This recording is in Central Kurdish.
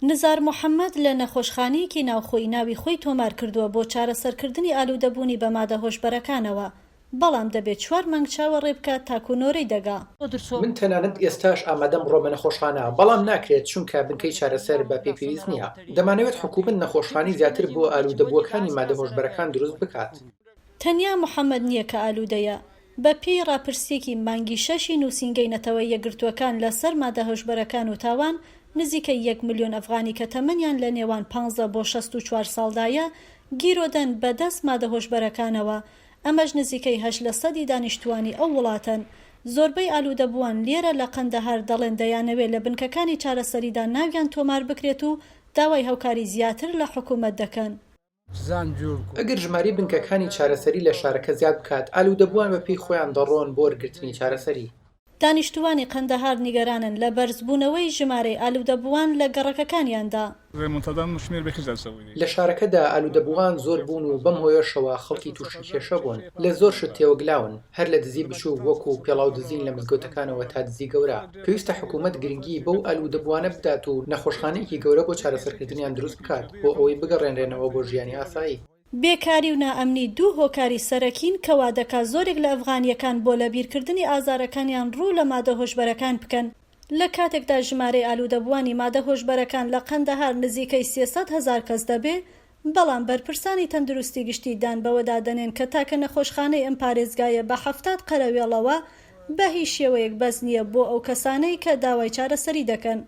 نزار محەممەد لە نەخۆشخانەیەکی ناوخۆی ناوی خۆی تۆمار کردووە بۆ چارەسەرکردنی ئالوودەبوونی بە مادە هۆشبەرەکانەوە، بەڵام دەبێت 4 مانگ چاوەڕێ بکات تاکوونۆرەی دەگا. من تەنانەت ئێستاش ئامادەم ڕۆ بە نەخۆشخانە، بەڵام ناکرێت چونکە بنکەی چارەسەر بە پێویست نییە. دەمانەوێت حکوومەت نەخۆشخانەی زیاتر بۆ ئالوودەبووەکانی مادە هۆشبەرەکان دروست بکات. تەنیا محەممەد نییە کە ئالوودەیە. بە پێی ڕاپرسیەکی مانگی 6 نووسینگەی نەتەوەی یەکگرتووەکان لەسەر مادە هۆشبەرەکان و تاوان، نزیکە 1 ملیۆن ئەفغانی کە تەمەنیان لە نێوان 15 بۆ 64 ساڵدایە گیرۆدەن بەدەست مادە هۆشبەرەکانەوە. ئەمەش نزیکەی 8% دانیشتوانی ئەو وڵاتن. زۆربەی ئالوودەبووان لێرە لە قەندەهار دەڵێن دەیانەوێت لە بنکەکانی چارەسەریدا ناویان تۆمار بکرێت و داوای هەوکاری زیاتر لە حکوومەت دەکەن. ئەگەر ژماری بنکەکانی چارەسەری لە شارەکە زیاد بکات، ئالوودەبووان بە پێی خۆیان دەڕۆن بۆ وەرگرتنی چارەسەری. دانیشتوانی قەندەهار نیگەرانن لە بەرزبوونەوەی ژمارەی ئالوودەبووان لە گەڕەکەکانیاندا. لە شارەکەدا ئالوودەبووان زۆر بوون و بەم هۆیەشەوە خەڵکی تووشی کێشە بوون، لە زۆر شت تێوەگلاون، هەر لە دزی بچوو وەکو پێڵاو دزین لە مزگەوتەکانەوە تا دزی گەورە. پێویستە حکوومەت گرنگی بەو ئالوودەبووانە بدات و نەخۆشخانەیەکی گەورە بۆ چارەسەرکردنیان دروست بکات بۆ ئەوەی بگەڕێنرێنەوە بۆ ژیانی ئاسایی. بێکاری و نائەمنی دوو هۆکاری سەرەکین کەوا دەکات زۆرێک لە ئەفغانیەکان بۆ لەبیرکردنی ئازارەکانیان ڕوو لە مادە هۆشبەرەکان بکەن. لە کاتێکدا ژمارەی ئالوودەبووانی مادە هۆشبەرەکان لە قەندەهار نزیکەی 300,000 کەس دەبێ، بەڵام بەرپرسانی تەندروستی گشتیدان بەوەدا دەنێن کە تاکە نەخۆشخانەی ئەم پارێزگایە بە 70 قەرەوێڵەوە بە هیچ شێوەیەک بەس نییە بۆ ئەو کەسانەی کە داوای چارەسەری دەکەن.